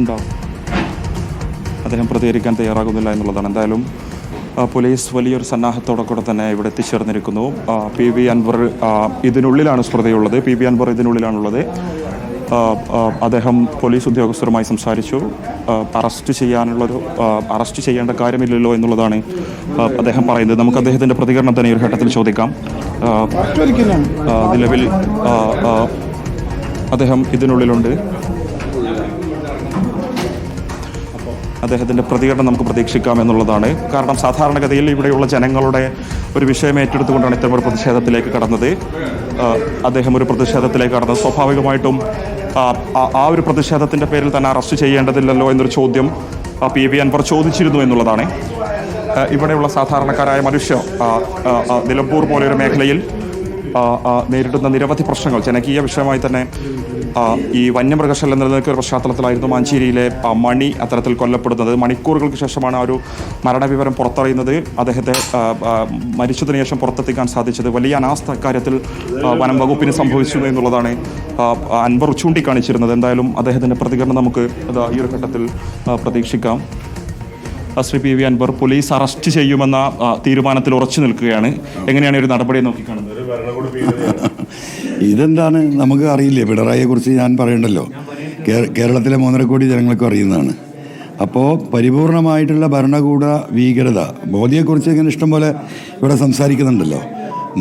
ഉണ്ടാകും. അദ്ദേഹം പ്രതികരിക്കാൻ തയ്യാറാകുന്നില്ല എന്നുള്ളതാണ്. എന്തായാലും പോലീസ് വലിയൊരു സന്നാഹത്തോടെ തന്നെ ഇവിടെ എത്തിച്ചേർന്നിരിക്കുന്നു. പി വി അൻവർ ഇതിനുള്ളിലാണ് സ്മൃതിയുള്ളത്. പി വി അൻവർ ഇതിനുള്ളിലാണുള്ളത്. അദ്ദേഹം പോലീസ് ഉദ്യോഗസ്ഥരുമായി സംസാരിച്ചു. അറസ്റ്റ് ചെയ്യേണ്ട കാര്യമില്ലല്ലോ എന്നുള്ളതാണ് അദ്ദേഹം പറയുന്നത്. നമുക്ക് അദ്ദേഹത്തിൻ്റെ പ്രതികരണം തന്നെ ഈ ഒരു ഘട്ടത്തിൽ ചോദിക്കാം. നിലവിൽ അദ്ദേഹം ഇതിനുള്ളിലുണ്ട്. അദ്ദേഹത്തിൻ്റെ പ്രതികരണം നമുക്ക് പ്രതീക്ഷിക്കാം എന്നുള്ളതാണ്. കാരണം സാധാരണഗതിയിൽ ഇവിടെയുള്ള ജനങ്ങളുടെ ഒരു വിഷയം ഏറ്റെടുത്തുകൊണ്ടാണ് ഇത്തരം ഒരു പ്രതിഷേധത്തിലേക്ക് കടന്നത്. അദ്ദേഹം ഒരു പ്രതിഷേധത്തിലേക്ക് കടന്നത് സ്വാഭാവികമായിട്ടും ആ ഒരു പ്രതിഷേധത്തിൻ്റെ പേരിൽ തന്നെ അറസ്റ്റ് ചെയ്യേണ്ടതില്ലല്ലോ എന്നൊരു ചോദ്യം പി വി അൻവർ ചോദിച്ചിരുന്നു എന്നുള്ളതാണ്. ഇവിടെയുള്ള സാധാരണക്കാരായ മനുഷ്യർ നിലമ്പൂർ പോലെയൊരു മേഖലയിൽ നേരിടുന്ന നിരവധി പ്രശ്നങ്ങൾ ജനകീയ വിഷയമായി തന്നെ ഈ വന്യമൃഗശല്യം നിലനിൽക്കുന്ന പശ്ചാത്തലത്തിലായിരുന്നു മഞ്ചേരിയിലെ മണി അത്തരത്തിൽ കൊല്ലപ്പെടുന്നത്. മണിക്കൂറുകൾക്ക് ശേഷമാണ് ആ ഒരു മരണവിവരം പുറത്തറിയുന്നത്. അദ്ദേഹത്തെ മരിച്ചതിന് ശേഷം പുറത്തെത്തിക്കാൻ സാധിച്ചത് വലിയ അനാസ്ഥ കാര്യത്തിൽ വനം വകുപ്പിന് സംഭവിച്ചു എന്നുള്ളതാണ് അൻവർ ചൂണ്ടിക്കാണിച്ചിരുന്നത്. എന്തായാലും അദ്ദേഹത്തിൻ്റെ പ്രതികരണം നമുക്ക് ഈ ഒരു ഘട്ടത്തിൽ പ്രതീക്ഷിക്കാം. Shri P V Anvar police arrest ചെയ്യുമെന്ന തീരുമാനത്തിൽ ഉറച്ചു നിൽക്കുകയാണ്. എങ്ങനെയാണ് ഒരു നടപടിയെ നോക്കിക്കാണുന്നത്? ഇതെന്താണ് നമുക്ക് അറിയില്ലേ. പിണറായിയെ കുറിച്ച് ഞാൻ പറയണ്ടല്ലോ. കേരളത്തിലെ 3.5 കോടി ജനങ്ങൾക്കും അറിയുന്നതാണ്. അപ്പോൾ പരിപൂർണമായിട്ടുള്ള ഭരണകൂട ഭീകരത മോദിയെക്കുറിച്ച് ഇങ്ങനെ ഇഷ്ടം പോലെ ഇവിടെ സംസാരിക്കുന്നുണ്ടല്ലോ.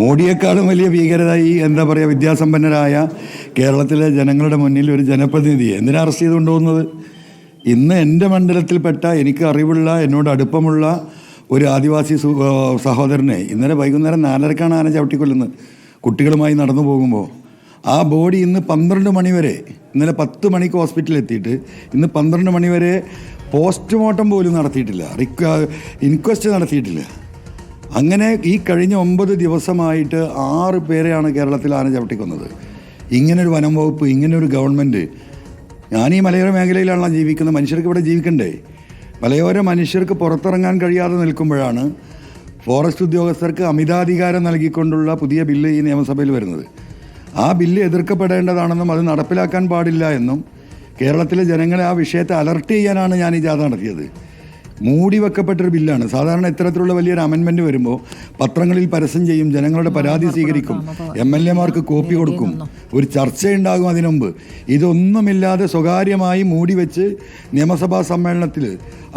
മോഡിയെക്കാളും വലിയ ഭീകരത ഈ എന്താ പറയുക വിദ്യാസമ്പന്നരായ കേരളത്തിലെ ജനങ്ങളുടെ മുന്നിൽ ഒരു ജനപ്രതിനിധിയെ എന്തിനാ അറസ്റ്റ് ചെയ്ത് കൊണ്ടുപോകുന്നത്? ഇന്ന് എൻ്റെ മണ്ഡലത്തിൽപ്പെട്ട എനിക്ക് അറിവുള്ള എന്നോട് അടുപ്പമുള്ള ഒരു ആദിവാസി സഹോദരനെ ഇന്നലെ വൈകുന്നേരം 4:30 ആന ചവിട്ടിക്കൊല്ലുന്നത് കുട്ടികളുമായി നടന്നു പോകുമ്പോൾ. ആ ബോഡി ഇന്ന് 12 മണി വരെ, ഇന്നലെ 10 മണിക്ക് ഹോസ്പിറ്റലിൽ എത്തിയിട്ട് ഇന്ന് 12 മണി വരെ പോസ്റ്റ്മോർട്ടം പോലും നടത്തിയിട്ടില്ല, ഇൻക്വസ്റ്റ് നടത്തിയിട്ടില്ല. അങ്ങനെ ഈ കഴിഞ്ഞ 9 ദിവസമായിട്ട് 6 പേരെയാണ് കേരളത്തിൽ ആന ചവിട്ടിക്കൊന്നത്. ഇങ്ങനൊരു വനം വകുപ്പ്, ഇങ്ങനൊരു ഗവൺമെൻറ്. ഞാൻ ഈ മലയോര മേഖലയിലാണല്ലോ ജീവിക്കുന്നത്. മനുഷ്യർക്ക് ഇവിടെ ജീവിക്കണ്ടേ? മലയോര മനുഷ്യർക്ക് പുറത്തിറങ്ങാൻ കഴിയാതെ നിൽക്കുമ്പോഴാണ് ഫോറസ്റ്റ് ഉദ്യോഗസ്ഥർക്ക് അമിതാധികാരം നൽകിക്കൊണ്ടുള്ള പുതിയ ബില്ല് ഈ നിയമസഭയിൽ വരുന്നത്. ആ ബില്ല് എതിർക്കപ്പെടേണ്ടതാണെന്നും അത് നടപ്പിലാക്കാൻ പാടില്ല എന്നും കേരളത്തിലെ ജനങ്ങളെ ആ വിഷയത്തെ അലർട്ട് ചെയ്യാനാണ് ഞാൻ ഈ ജാഥ നടത്തിയത്. മൂടി വെക്കപ്പെട്ടൊരു ബില്ലാണ്. സാധാരണ ഇത്തരത്തിലുള്ള വലിയൊരു അമെൻമെൻറ്റ് വരുമ്പോൾ പത്രങ്ങളിൽ പരസ്യം ചെയ്യും, ജനങ്ങളുടെ പരാതി സ്വീകരിക്കും, MLA മാർക്ക് കോപ്പി കൊടുക്കും, ഒരു ചർച്ചയുണ്ടാകും അതിനു മുമ്പ്. ഇതൊന്നുമില്ലാതെ സ്വകാര്യമായി മൂടി വെച്ച് നിയമസഭാ സമ്മേളനത്തിൽ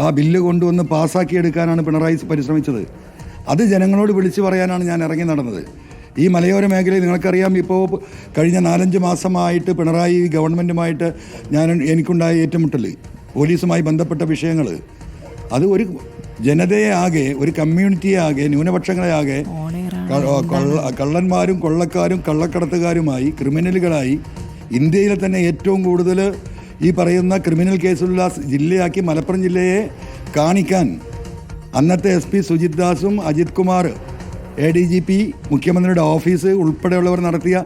ആ ബില്ല് കൊണ്ടുവന്ന് പാസ്സാക്കിയെടുക്കാനാണ് പിണറായി പരിശ്രമിച്ചത്. അത് ജനങ്ങളോട് വിളിച്ചു പറയാനാണ് ഞാൻ ഇറങ്ങി നടന്നത്. ഈ മലയോര മേഖലയിൽ നിങ്ങൾക്കറിയാം, ഇപ്പോൾ കഴിഞ്ഞ 4-5 മാസമായിട്ട് പിണറായി ഗവൺമെൻറ്റുമായിട്ട് എനിക്കുണ്ടായ ഏറ്റുമുട്ടൽ, പോലീസുമായി ബന്ധപ്പെട്ട വിഷയങ്ങൾ, അത് ഒരു ജനതയെ ആകെ, ഒരു കമ്മ്യൂണിറ്റിയെ ആകെ, ന്യൂനപക്ഷങ്ങളെ ആകെ കള്ളന്മാരും കൊള്ളക്കാരും കള്ളക്കടത്തുകാരുമായി, ക്രിമിനലുകളായി ഇന്ത്യയിലെ തന്നെ ഏറ്റവും കൂടുതൽ ഈ പറയുന്ന ക്രിമിനൽ കേസുള്ള ജില്ലയാക്കി മലപ്പുറം ജില്ലയെ കാണിക്കാൻ അന്നത്തെ SP സുജിത് ദാസും അജിത് കുമാർ ADGP മുഖ്യമന്ത്രിയുടെ ഓഫീസ് ഉൾപ്പെടെയുള്ളവർ നടത്തിയ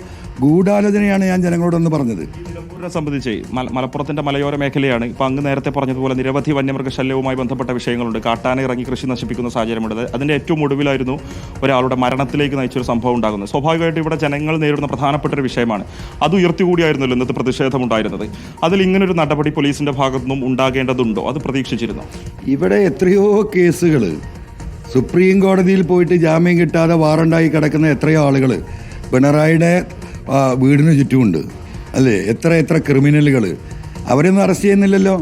ഗൂഢാലോചനയാണ് ഞാൻ ജനങ്ങളോടൊന്ന് പറഞ്ഞത്. നിലമ്പൂരിനെ സംബന്ധിച്ച് മലപ്പുറത്തിൻ്റെ മലയോര മേഖലയാണ്. ഇപ്പം അങ്ങ് നേരത്തെ പറഞ്ഞതുപോലെ നിരവധി വന്യമൃഗശല്യവുമായി ബന്ധപ്പെട്ട വിഷയങ്ങളുണ്ട്. കാട്ടാന ഇറങ്ങി കൃഷി നശിപ്പിക്കുന്ന സാഹചര്യമുണ്ട്. അതിൻ്റെ ഏറ്റവും ഒടുവിലായിരുന്നു ഒരാളുടെ മരണത്തിലേക്ക് നയിച്ചൊരു സംഭവം ഉണ്ടാകുന്നത്. സ്വാഭാവികമായിട്ടും ഇവിടെ ജനങ്ങൾ നേരിടുന്ന പ്രധാനപ്പെട്ട ഒരു വിഷയമാണ്. അത് ഉയർത്തിക്കൂടിയായിരുന്നല്ലോ ഇന്നത്തെ പ്രതിഷേധമുണ്ടായിരുന്നത്. അതിൽ ഇങ്ങനൊരു നടപടി പോലീസിൻ്റെ ഭാഗത്തുനിന്നും ഉണ്ടാകേണ്ടതുണ്ടോ? അത് പ്രതീക്ഷിച്ചിരുന്നു. ഇവിടെ എത്രയോ കേസുകൾ സുപ്രീം കോടതിയിൽ പോയിട്ട് ജാമ്യം കിട്ടാതെ വാറണ്ടായി കിടക്കുന്ന എത്രയോ ആളുകൾ പിണറായിയുടെ വീടിന് ചുറ്റുമുണ്ട് അല്ലേ? എത്ര ക്രിമിനലുകൾ, അവരൊന്നും അറസ്റ്റ് ചെയ്യുന്നില്ലല്ലോ.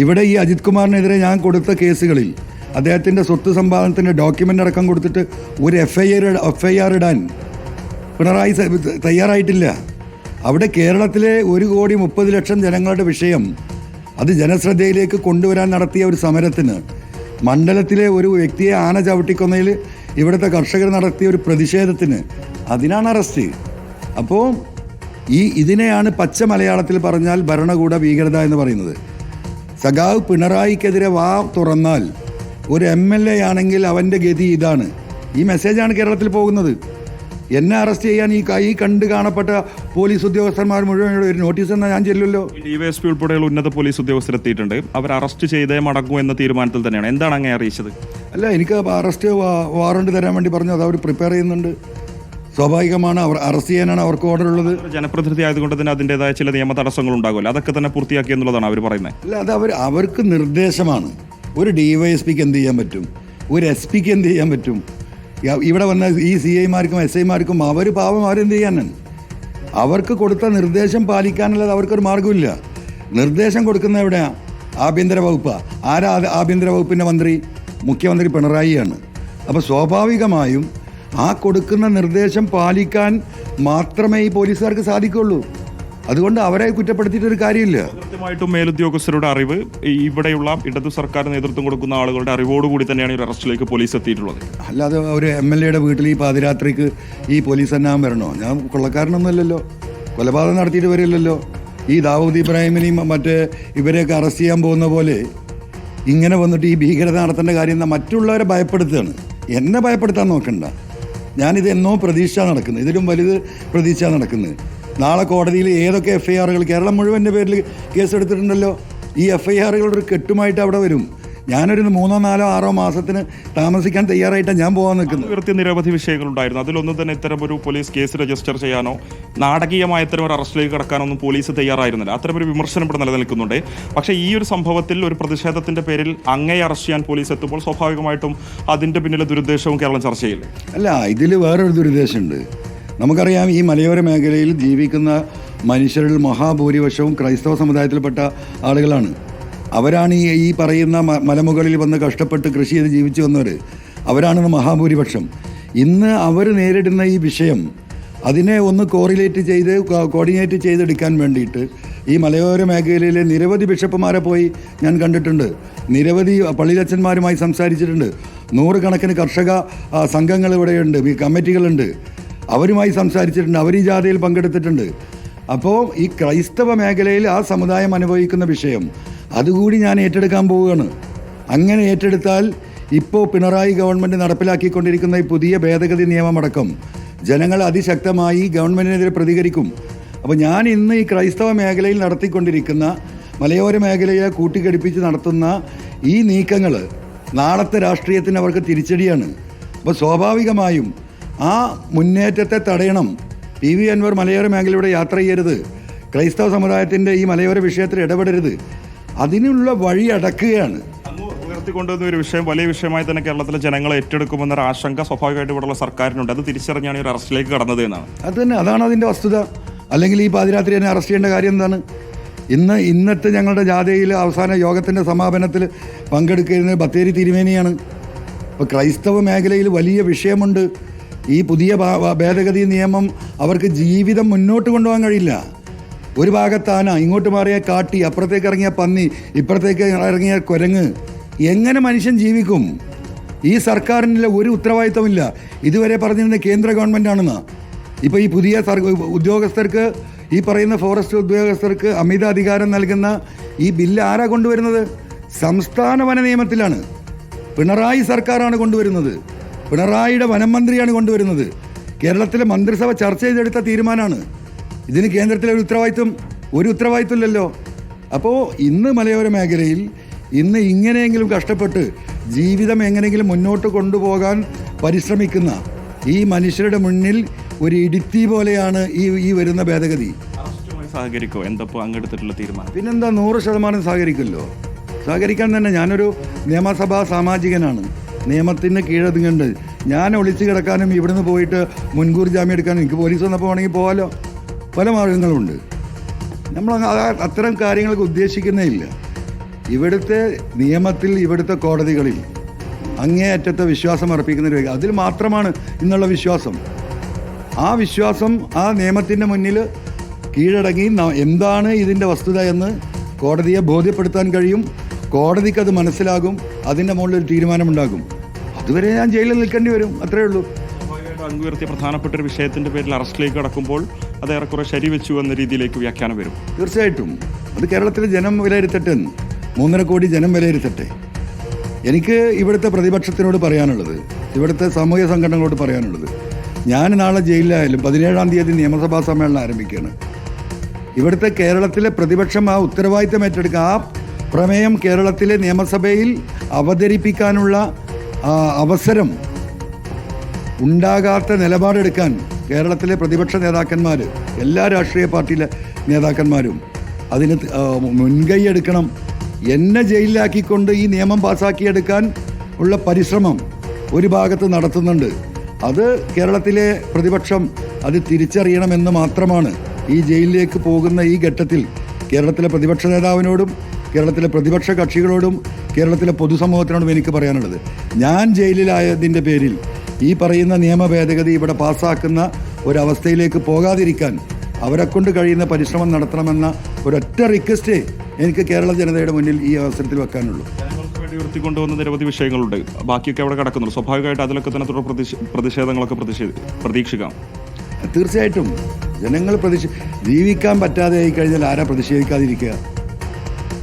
ഇവിടെ ഈ അജിത് കുമാറിനെതിരെ ഞാൻ കൊടുത്ത കേസുകളിൽ അദ്ദേഹത്തിൻ്റെ സ്വത്ത് സമ്പാദനത്തിൻ്റെ ഡോക്യുമെൻ്റ് അടക്കം കൊടുത്തിട്ട് ഒരു FIR ഇടാൻ പിണറായി തയ്യാറായിട്ടില്ല. അവിടെ കേരളത്തിലെ 1,30,00,000 ജനങ്ങളുടെ വിഷയം അത് ജനശ്രദ്ധയിലേക്ക് കൊണ്ടുവരാൻ നടത്തിയ ഒരു സമരത്തിന്, മണ്ഡലത്തിലെ ഒരു വ്യക്തിയെ ആന ചവിട്ടിക്കൊന്നതിൽ ഇവിടുത്തെ കർഷകർ നടത്തിയ ഒരു പ്രതിഷേധത്തിന്, അതിനാണ് അറസ്റ്റ്. അപ്പോൾ ഇതിനെയാണ് പച്ച മലയാളത്തിൽ പറഞ്ഞാൽ ഭരണകൂട ഭീകരത എന്ന് പറയുന്നത്. സഖാവ് പിണറായിക്കെതിരെ വാ തുറന്നാൽ ഒരു MLA ആണെങ്കിൽ അവൻ്റെ ഗതി ഇതാണ്. ഈ മെസ്സേജാണ് കേരളത്തിൽ പോകുന്നത്. എന്നെ അറസ്റ്റ് ചെയ്യാൻ ഈ കണ്ട് കാണപ്പെട്ട പോലീസ് ഉദ്യോഗസ്ഥന്മാർ മുഴുവൻ ഒരു നോട്ടീസ് എന്നാൽ ഞാൻ ചെല്ലുമല്ലോ. DYSP ഉൾപ്പെടെയുള്ള ഉന്നത പോലീസ് ഉദ്യോഗസ്ഥരെത്തിയിട്ടുണ്ട്. അവർ അറസ്റ്റ് ചെയ്തേ മടങ്ങൂ എന്ന തീരുമാനത്തിൽ തന്നെയാണ്. എന്താണ് അങ്ങനെ അറിയിച്ചത്? അല്ല, എനിക്ക് അറസ്റ്റ് വാറണ്ട് തരാൻ വേണ്ടി പറഞ്ഞു. അത് അവർ പ്രിപ്പയർ ചെയ്യുന്നുണ്ട്. സ്വാഭാവികമാണ്. അവർ അറസ്റ്റ് ചെയ്യാനാണ് അവർക്ക് ഓർഡർ ഉള്ളത്. ജനപ്രതിനിധി ആയതുകൊണ്ട് തന്നെ അതിൻ്റെതായ ചില നിയമ തടസ്സങ്ങൾ ഉണ്ടാകുമല്ലോ, അതൊക്കെ തന്നെ പൂർത്തിയാക്കി എന്നുള്ളതാണ് അവർ പറയുന്നത്. അല്ല, അത് അവർക്ക് നിർദ്ദേശമാണ്. ഒരു DYSPക്ക് എന്ത് ചെയ്യാൻ പറ്റും, ഒരു SP എന്ത് ചെയ്യാൻ പറ്റും? ഇവിടെ വന്ന ഈ CIമാർക്കും SIമാർക്കും അവർ പാവം അവരെന്ത് ചെയ്യാനാണ്? അവർക്ക് കൊടുത്ത നിർദ്ദേശം പാലിക്കാനുള്ളത് അവർക്കൊരു മാർഗമില്ല. നിർദ്ദേശം കൊടുക്കുന്ന എവിടെയാണ്? ആഭ്യന്തര വകുപ്പാണ്. ആരാ ആഭ്യന്തര വകുപ്പിൻ്റെ മന്ത്രി? മുഖ്യമന്ത്രി പിണറായിയാണ്. അപ്പോൾ സ്വാഭാവികമായും ആ കൊടുക്കുന്ന നിർദ്ദേശം പാലിക്കാൻ മാത്രമേ ഈ പോലീസുകാർക്ക് സാധിക്കുള്ളൂ. അതുകൊണ്ട് അവരെ കുറ്റപ്പെടുത്തിയിട്ടൊരു കാര്യമില്ല. കൃത്യമായിട്ടും മേലുദ്യോഗസ്ഥരുടെ അറിവ്, ഇവിടെയുള്ള ഇടതു സർക്കാർ നേതൃത്വം കൊടുക്കുന്ന ആളുകളുടെ അറിവോടുകൂടി തന്നെയാണ് ഈ അറസ്റ്റിലേക്ക് പോലീസ് എത്തിയിട്ടുള്ളത്. അല്ലാതെ ഒരു MLAയുടെ വീട്ടിൽ ഈ പാതിരാത്രിക്ക് ഈ പോലീസ് എന്നാൻ വരണോ? ഞാൻ കൊള്ളക്കാരനൊന്നുമല്ലല്ലോ, കൊലപാതകം നടത്തിയിട്ട് വരില്ലല്ലോ. ഈ ദാവൂദ് ഇബ്രാഹിമിനെയും മറ്റേ ഇവരെയൊക്കെ അറസ്റ്റ് ചെയ്യാൻ പോകുന്ന പോലെ ഇങ്ങനെ വന്നിട്ട് ഈ ഭീകരത നടത്തേണ്ട കാര്യം മറ്റുള്ളവരെ ഭയപ്പെടുത്തുകയാണ്. എന്നെ ഭയപ്പെടുത്താൻ നോക്കണ്ട. ഞാനിത് എന്നോ പ്രതീക്ഷ നടക്കുന്നത്, ഇതിലും വലുത് പ്രതീക്ഷ നടക്കുന്നത്. നാളെ കോടതിയിൽ ഏതൊക്കെ FIRകൾ കേരളം മുഴുവൻ്റെ പേരിൽ കേസെടുത്തിട്ടുണ്ടല്ലോ. ഈ FIRകളുടെ കെട്ടുമായിട്ട് അവിടെ വരും. ഞാനൊരു 3, 4, 6 മാസത്തിന് താമസിക്കാൻ തയ്യാറായിട്ടാണ് ഞാൻ പോകാൻ നിൽക്കുന്നത്. ഉയർത്തിയ നിരവധി വിഷയങ്ങളുണ്ടായിരുന്നു. അതിലൊന്നും തന്നെ ഇത്തരമൊരു പോലീസ് കേസ് രജിസ്റ്റർ ചെയ്യാനോ നാടകീയമായ ഇത്തരം ഒരു അറസ്റ്റിലേക്ക് കടക്കാനൊന്നും പോലീസ് തയ്യാറായിരുന്നില്ല. അത്തരമൊരു വിമർശനം ഇവിടെ നിലനിൽക്കുന്നുണ്ട്. പക്ഷേ ഈ ഒരു സംഭവത്തിൽ ഒരു പ്രതിഷേധത്തിൻ്റെ പേരിൽ അങ്ങയെ അറസ്റ്റ് ചെയ്യാൻ പോലീസ് എത്തുമ്പോൾ സ്വാഭാവികമായിട്ടും അതിൻ്റെ പിന്നിലെ ദുരുദ്ദേശവും കേരളം ചർച്ച ചെയ്യില്ല. അല്ല, ഇതിൽ വേറൊരു ദുരുദ്ദേശമുണ്ട്. നമുക്കറിയാം, ഈ മലയോര മേഖലയിൽ ജീവിക്കുന്ന മനുഷ്യരിൽ മഹാഭൂരിപക്ഷവും ക്രൈസ്തവ സമുദായത്തിൽപ്പെട്ട ആളുകളാണ്. അവരാണ് ഈ പറയുന്ന മലമുകളിൽ വന്ന് കഷ്ടപ്പെട്ട് കൃഷി ചെയ്ത് ജീവിച്ചു വന്നവർ. അവരാണ് മഹാഭൂരിപക്ഷം. ഇന്ന് അവർ നേരിടുന്ന ഈ വിഷയം അതിനെ ഒന്ന് കോർഡിനേറ്റ് ചെയ്തെടുക്കാൻ വേണ്ടിയിട്ട് ഈ മലയോര മേഖലയിലെ നിരവധി ബിഷപ്പുമാരെ പോയി ഞാൻ കണ്ടിട്ടുണ്ട്. നിരവധി പള്ളിയച്ചന്മാരുമായി സംസാരിച്ചിട്ടുണ്ട്. 100 കണക്കിന് കർഷക സംഘങ്ങൾ ഇവിടെയുണ്ട്, കമ്മിറ്റികളുണ്ട്. അവരുമായി സംസാരിച്ചിട്ടുണ്ട്. അവർ ഈ ജാഥയിൽ പങ്കെടുത്തിട്ടുണ്ട്. അപ്പോൾ ഈ ക്രൈസ്തവ മേഖലയിൽ ആ സമുദായം അനുഭവിക്കുന്ന വിഷയം അതുകൂടി ഞാൻ ഏറ്റെടുക്കാൻ പോവുകയാണ്. അങ്ങനെ ഏറ്റെടുത്താൽ ഇപ്പോൾ പിണറായി ഗവൺമെൻറ് നടപ്പിലാക്കിക്കൊണ്ടിരിക്കുന്ന ഈ പുതിയ ഭേദഗതി നിയമമടക്കം ജനങ്ങൾ അതിശക്തമായി ഗവൺമെൻറ്റിനെതിരെ പ്രതികരിക്കും. അപ്പോൾ ഞാൻ ഇന്ന് ഈ ക്രൈസ്തവ മേഖലയിൽ നടത്തിക്കൊണ്ടിരിക്കുന്ന മലയോര മേഖലയെ കൂട്ടിക്കടിപ്പിച്ച് നടത്തുന്ന ഈ നീക്കങ്ങൾ നാളത്തെ രാഷ്ട്രീയത്തിന് അവർക്ക് തിരിച്ചടിയാണ്. അപ്പോൾ സ്വാഭാവികമായും ആ മുന്നേറ്റത്തെ തടയണം. PV അൻവർ മലയോര മേഖലയുടെ യാത്ര ചെയ്യരുത്. ക്രൈസ്തവ സമുദായത്തിൻ്റെ ഈ മലയോര വിഷയത്തിൽ ഇടപെടരുത്. അതിനുള്ള വഴി അടക്കുകയാണ്. ഉയർത്തിക്കൊണ്ടുവന്ന ഒരു വിഷയം വലിയ വിഷയമായി തന്നെ കേരളത്തിലെ ജനങ്ങളെ ഏറ്റെടുക്കുമെന്നൊരു ആശങ്ക സ്വാഭാവികമായിട്ട് ഇവിടെയുള്ള സർക്കാരിനുണ്ട്. അത് തിരിച്ചറിഞ്ഞാണ് ഈ ഒരു അറസ്റ്റിലേക്ക് കടന്നത് എന്നാണ്. അത് തന്നെ, അതാണ് അതിൻ്റെ വസ്തുത. അല്ലെങ്കിൽ ഈ പാതിരാത്രി എന്നെ അറസ്റ്റ് ചെയ്യേണ്ട കാര്യം എന്താണ്? ഇന്നത്തെ ഞങ്ങളുടെ ജാഥയിൽ അവസാന യോഗത്തിൻ്റെ സമാപനത്തിൽ പങ്കെടുക്കുന്നത് ബത്തേരി തിരുമേനിയാണ്. അപ്പോൾ ക്രൈസ്തവ മേഖലയിൽ വലിയ വിഷയമുണ്ട്. ഈ പുതിയ ഭേദഗതി നിയമം അവർക്ക് ജീവിതം മുന്നോട്ട് കൊണ്ടുപോകാൻ കഴിയില്ല. ഒരു ഭാഗത്താന, ഇങ്ങോട്ട് മാറിയ കാട്ടി, അപ്പുറത്തേക്ക് ഇറങ്ങിയ പന്നി, ഇപ്പുറത്തേക്ക് ഇറങ്ങിയ കുരങ്ങ്. എങ്ങനെ മനുഷ്യൻ ജീവിക്കും? ഈ സർക്കാരിൻ്റെ ഒരു ഉത്തരവാദിത്തമില്ല. ഇതുവരെ പറഞ്ഞിരുന്ന കേന്ദ്ര ഗവൺമെൻറ്റാണെന്നാ. ഇപ്പോൾ ഈ പുതിയ ഉദ്യോഗസ്ഥർക്ക്, ഈ പറയുന്ന ഫോറസ്റ്റ് ഉദ്യോഗസ്ഥർക്ക് അമിത അധികാരം നൽകുന്ന ഈ ബില്ല് ആരാ കൊണ്ടുവരുന്നത്? സംസ്ഥാന വന നിയമത്തിലാണ്. പിണറായി സർക്കാരാണ് കൊണ്ടുവരുന്നത്. പിണറായിയുടെ വനം മന്ത്രിയാണ് കൊണ്ടുവരുന്നത്. കേരളത്തിലെ മന്ത്രിസഭ ചർച്ച ചെയ്തെടുത്ത തീരുമാനമാണ്. ഇതിന് കേന്ദ്രത്തിലെ ഒരു ഉത്തരവാദിത്വമില്ലല്ലോ. അപ്പോൾ ഇന്ന് മലയോര മേഖലയിൽ ഇന്ന് ഇങ്ങനെയെങ്കിലും കഷ്ടപ്പെട്ട് ജീവിതം എങ്ങനെയെങ്കിലും മുന്നോട്ട് കൊണ്ടുപോകാൻ പരിശ്രമിക്കുന്ന ഈ മനുഷ്യരുടെ മുന്നിൽ ഒരു ഇടുത്തി പോലെയാണ് ഈ വരുന്ന ഭേദഗതി. സഹകരിക്കോ? എന്തപ്പോൾ അങ്ങെടുത്തിട്ടുള്ള തീരുമാനം? പിന്നെന്താ, 100% സഹകരിക്കുമല്ലോ. സഹകരിക്കാൻ തന്നെ. ഞാനൊരു നിയമസഭാ സാമാജികനാണ്. നിയമത്തിന് കീഴടങ്ങേണ്ട. ഞാൻ ഒളിച്ചു കിടക്കാനും ഇവിടുന്ന് പോയിട്ട് മുൻകൂർ ജാമ്യം എടുക്കാനും എനിക്ക് പോലീസ് വന്നപ്പോൾ വേണമെങ്കിൽ പോകാമല്ലോ. പല മാർഗങ്ങളുണ്ട്. നമ്മൾ അത്തരം കാര്യങ്ങൾക്ക് ഉദ്ദേശിക്കുന്നേ ഇല്ല. ഇവിടുത്തെ നിയമത്തിൽ, ഇവിടുത്തെ കോടതികളിൽ അങ്ങേയറ്റത്തെ വിശ്വാസം അർപ്പിക്കുന്ന അതിൽ മാത്രമാണ് ഇന്നുള്ള വിശ്വാസം. ആ വിശ്വാസം ആ നിയമത്തിൻ്റെ മുന്നിൽ കീഴടങ്ങി എന്താണ് ഇതിൻ്റെ വസ്തുത എന്ന് കോടതിയെ ബോധ്യപ്പെടുത്താൻ കഴിയും. കോടതിക്കത് മനസ്സിലാകും. അതിൻ്റെ മുകളിലൊരു തീരുമാനമുണ്ടാകും. അതുവരെ ഞാൻ ജയിലിൽ നിൽക്കേണ്ടി വരും. അത്രയേ ഉള്ളൂ. ഉയർത്തിയ പ്രധാനപ്പെട്ട ഒരു വിഷയത്തിൻ്റെ പേരിൽ അറസ്റ്റിലേക്ക് കടക്കുമ്പോൾ അത് ഏറെക്കുറെ ശരിവെച്ചു എന്ന രീതിയിലേക്ക് വ്യാഖ്യാനം വരും. തീർച്ചയായിട്ടും അത് കേരളത്തിലെ ജനം വിലയിരുത്തട്ടെ. 3.5 കോടി ജനം വിലയിരുത്തട്ടെ. എനിക്ക് ഇവിടുത്തെ പ്രതിപക്ഷത്തിനോട് പറയാനുള്ളത്, ഇവിടുത്തെ സാമൂഹ്യ സംഘടനകളോട് പറയാനുള്ളത്, ഞാൻ നാളെ ജയിലിലായാലും 17-ാം തീയതി നിയമസഭാ സമ്മേളനം ആരംഭിക്കുകയാണ്. ഇവിടുത്തെ കേരളത്തിലെ പ്രതിപക്ഷം ആ ഉത്തരവാദിത്തം ഏറ്റെടുക്കുക. ആ പ്രമേയം കേരളത്തിലെ നിയമസഭയിൽ അവതരിപ്പിക്കാനുള്ള അവസരം ഉണ്ടാകാത്ത നിലപാടെടുക്കാൻ കേരളത്തിലെ പ്രതിപക്ഷ നേതാക്കന്മാർ, എല്ലാ രാഷ്ട്രീയ പാർട്ടിയിലെ നേതാക്കന്മാരും അതിന് മുൻകൈ എടുക്കണം. എന്നെ ജയിലിലാക്കിക്കൊണ്ട് ഈ നിയമം പാസ്സാക്കിയെടുക്കാൻ ഉള്ള പരിശ്രമം ഒരു ഭാഗത്ത് നടത്തുന്നുണ്ട്. അത് കേരളത്തിലെ പ്രതിപക്ഷം അത് തിരിച്ചറിയണമെന്ന് മാത്രമാണ് ഈ ജയിലിലേക്ക് പോകുന്ന ഈ ഘട്ടത്തിൽ കേരളത്തിലെ പ്രതിപക്ഷ നേതാവിനോടും കേരളത്തിലെ പ്രതിപക്ഷ കക്ഷികളോടും കേരളത്തിലെ പൊതുസമൂഹത്തിനോടും എനിക്ക് പറയാനുള്ളത്. ഞാൻ ജയിലിലായതിൻ്റെ പേരിൽ ഈ പറയുന്ന നിയമ ഭേദഗതി ഇവിടെ പാസ്സാക്കുന്ന ഒരവസ്ഥയിലേക്ക് പോകാതിരിക്കാൻ അവരെ കൊണ്ട് കഴിയുന്ന പരിശ്രമം നടത്തണമെന്ന ഒരൊറ്റ റിക്വസ്റ്റേ എനിക്ക് കേരള ജനതയുടെ മുന്നിൽ ഈ അവസരത്തിൽ വെക്കാനുള്ളൂ. ജനങ്ങൾക്ക് വേണ്ടി ഉയർത്തിക്കൊണ്ടുവന്ന നിരവധി വിഷയങ്ങളുണ്ട്, ബാക്കിയൊക്കെ അവിടെ കിടക്കുന്നുള്ളൂ. സ്വാഭാവികമായിട്ട് അതിലൊക്കെ തന്നെ തുടർ പ്രതിഷേധങ്ങളൊക്കെ പ്രതീക്ഷിക്കാം. തീർച്ചയായിട്ടും ജനങ്ങൾ ജീവിക്കാൻ പറ്റാതെ ആയി കഴിഞ്ഞാൽ ആരാ പ്രതിഷേധിക്കാതിരിക്കുക?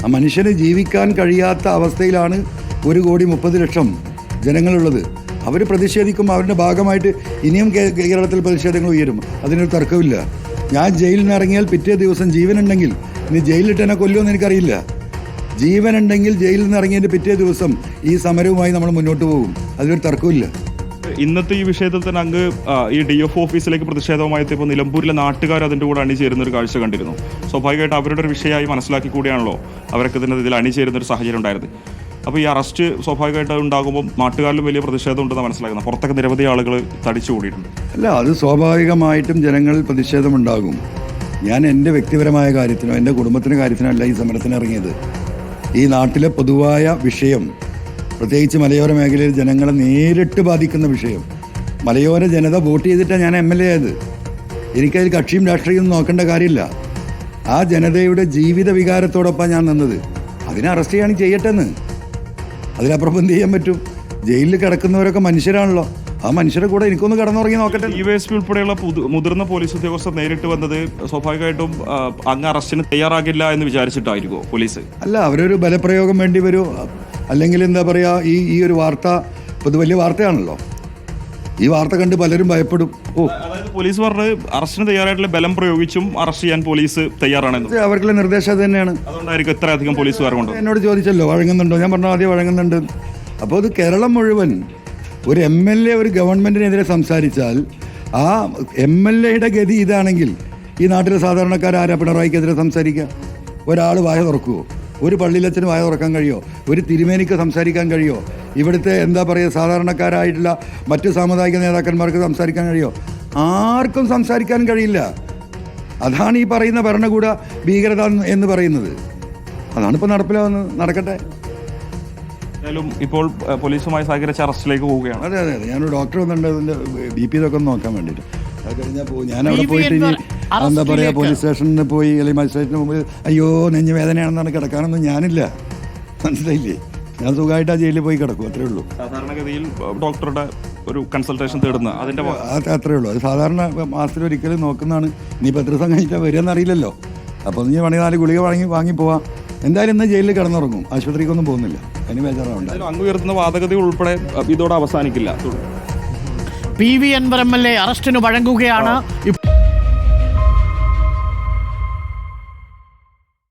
ആ മനുഷ്യന് ജീവിക്കാൻ കഴിയാത്ത അവസ്ഥയിലാണ് 1,30,00,000 ജനങ്ങളുള്ളത്. അവർ പ്രതിഷേധിക്കും. അവരുടെ ഭാഗമായിട്ട് ഇനിയും കേരളത്തിൽ പ്രതിഷേധങ്ങൾ ഉയരും, അതിനൊരു തർക്കമില്ല. ഞാൻ ജയിലിൽ നിന്ന് ഇറങ്ങിയാൽ പിറ്റേ ദിവസം ജീവനുണ്ടെങ്കിൽ, ഇനി ജയിലിലിട്ട് എന്നെ കൊല്ലുമെന്ന് എനിക്കറിയില്ല, ജീവനുണ്ടെങ്കിൽ ജയിലിൽ നിന്ന് ഇറങ്ങിയതിൻ്റെ പിറ്റേ ദിവസം ഈ സമരവുമായി നമ്മൾ മുന്നോട്ട് പോകും, അതിലൊരു തർക്കമില്ല. ഇന്നത്തെ ഈ വിഷയത്തിൽ തന്നെ അങ്ങ് ഈ DF ഓഫീസിലേക്ക് പ്രതിഷേധവുമായി എത്തിയപ്പോൾ നിലമ്പൂരിലെ നാട്ടുകാർ അതിൻ്റെ കൂടെ അണിചേരുന്ന ഒരു കാഴ്ച കണ്ടിരുന്നു. സ്വാഭാവികമായിട്ട് അവരുടെ ഒരു വിഷയമായി മനസ്സിലാക്കി കൂടിയാണല്ലോ അവരൊക്കെ തന്നെ ഇതിൽ അണിചേരുന്ന ഒരു സാഹചര്യം ഉണ്ടായത്. അപ്പോൾ ഈ അറസ്റ്റ് സ്വാഭാവികമായിട്ട് ഉണ്ടാകുമ്പോൾ നാട്ടുകാരിലും വലിയ പ്രതിഷേധം ഉണ്ടെന്ന് മനസ്സിലാക്കുന്നത്. പുറത്തൊക്കെ നിരവധി ആളുകൾ തടിച്ചു കൂടിയിട്ടുണ്ട്. അല്ല, അത് സ്വാഭാവികമായിട്ടും ജനങ്ങളിൽ പ്രതിഷേധമുണ്ടാകും. ഞാൻ എൻ്റെ വ്യക്തിപരമായ കാര്യത്തിനോ എൻ്റെ കുടുംബത്തിൻ്റെ കാര്യത്തിനോ അല്ല ഈ സമരത്തിന് ഇറങ്ങിയത്. ഈ നാട്ടിലെ പൊതുവായ വിഷയം, പ്രത്യേകിച്ച് മലയോര മേഖലയിൽ ജനങ്ങളെ നേരിട്ട് ബാധിക്കുന്ന വിഷയം. മലയോര ജനത വോട്ട് ചെയ്തിട്ടാണ് ഞാൻ MLA ആയത്. എനിക്കതിൽ കക്ഷിയും രാഷ്ട്രീയം നോക്കേണ്ട കാര്യമില്ല. ആ ജനതയുടെ ജീവിത വികാരത്തോടൊപ്പം ഞാൻ നിന്നത്. അതിനെ അറസ്റ്റ് ചെയ്യുകയാണെങ്കിൽ ചെയ്യട്ടെ എന്ന്, അതിനപ്പുറം എന്ത് ചെയ്യാൻ പറ്റും? ജയിലിൽ കിടക്കുന്നവരൊക്കെ മനുഷ്യരാണല്ലോ. ആ മനുഷ്യരെ കൂടെ എനിക്കൊന്ന് കടന്നുറങ്ങി നോക്കട്ടെ. DYSP ഉൾപ്പെടെയുള്ള മുതിർന്ന പോലീസ് ഉദ്യോഗസ്ഥർ നേരിട്ട് വന്നത് സ്വാഭാവികമായിട്ടും അങ്ങ് അറസ്റ്റിന് തയ്യാറാകില്ല എന്ന് വിചാരിച്ചിട്ടായിരിക്കുമോ പോലീസ്? അല്ല, അവരൊരു ബലപ്രയോഗം വേണ്ടി വരും. അല്ലെങ്കിൽ എന്താ പറയുക, ഈ ഒരു വാർത്ത ഇത് വലിയ വാർത്തയാണല്ലോ. ഈ വാർത്ത കണ്ട് പലരും ഭയപ്പെടും. അതായത് പോലീസ് പറഞ്ഞത് അറസ്റ്റിന് തയ്യാറായിട്ടുള്ള ബലം പ്രയോഗിച്ചും അറസ്റ്റ് ചെയ്യാൻ പോലീസ് തയ്യാറാണെന്ന്. അവർക്കുള്ള നിർദ്ദേശം അത് തന്നെയാണ്. അതുകൊണ്ടായിരിക്കും ഇത്രയധികം പോലീസുകാർ കൊണ്ട്. എന്നോട് ചോദിച്ചല്ലോ വഴങ്ങുന്നുണ്ടോ, ഞാൻ പറഞ്ഞു ആദ്യം വഴങ്ങുന്നുണ്ട്. അപ്പോൾ അത് കേരളം മുഴുവൻ ഒരു MLA ഒരു ഗവൺമെൻറ്റിനെതിരെ സംസാരിച്ചാൽ ആ MLAയുടെ ഗതി ഇതാണെങ്കിൽ ഈ നാട്ടിലെ സാധാരണക്കാരാരാ പിണറായിക്കെതിരെ സംസാരിക്കുക? ഒരാൾ വായ തുറക്കുമോ? ഒരു പള്ളിയിലച്ഛന് വായ തുറക്കാൻ കഴിയുമോ? ഒരു തിരുമേനിക്ക് സംസാരിക്കാൻ കഴിയുമോ? ഇവിടുത്തെ എന്താ പറയുക സാധാരണക്കാരായിട്ടുള്ള മറ്റു സാമുദായിക നേതാക്കന്മാർക്ക് സംസാരിക്കാൻ കഴിയുമോ? ആർക്കും സംസാരിക്കാൻ കഴിയില്ല. അതാണ് ഈ പറയുന്ന ഭരണകൂട ഭീകരത എന്ന് പറയുന്നത്. അതാണിപ്പോൾ നടപ്പിലാവുന്നത്. നടക്കട്ടെ. ഇപ്പോൾ പോലീസുമായി സഹകരിച്ച് അറസ്റ്റിലേക്ക് പോവുകയാണ്. അതെ, ഞാനൊരു ഡോക്ടർ വന്നിട്ടുണ്ട് അതിൻ്റെ BP ഇതൊക്കെ ഒന്ന് നോക്കാൻ വേണ്ടിയിട്ട്. അത് കഴിഞ്ഞാൽ ഞാനവിടെ പോയിട്ട് ഇനി എന്താ പറയുക, പോലീസ് സ്റ്റേഷനിൽ പോയി അല്ലെങ്കിൽ മജിസ്ട്രേറ്റിന് മുമ്പിൽ അയ്യോ നെഞ്ഞ് വേദനയാണെന്നാണ് കിടക്കാനൊന്നും ഞാനില്ല. മനസ്സിലായില്ലേ? ഞാൻ സുഖമായിട്ട് ആ ജയിലിൽ പോയി കിടക്കും, അത്രേ ഉള്ളൂ. സാധാരണഗതിയിൽ ഡോക്ടറുടെ ഒരു കൺസൾട്ടേഷൻ തേടുന്ന അതിൻ്റെ അത്രേ ഉള്ളൂ. അത് സാധാരണ മാസത്തിലൊരിക്കലും നോക്കുന്നതാണ്. ഇനിയിപ്പോൾ എത്ര ദിവസം കഴിഞ്ഞിട്ടാൽ വരികയെന്ന് അറിയില്ലല്ലോ. അപ്പോൾ നീ 4 ഗുളിക വാങ്ങി പോവാം. എന്തായാലും ഇന്ന് ജയിലിൽ കിടന്നുറങ്ങും, ആശുപത്രിക്കൊന്നും പോകുന്നില്ല. അതിന് ബേജാറാവുണ്ട്. അങ്ങ് ഉയർത്തുന്ന വാദഗതി ഉൾപ്പെടെ ഇതോടെ അവസാനിക്കില്ല. PV Anwar MLA അറസ്റ്റിന് വഴങ്ങുകയാണ്.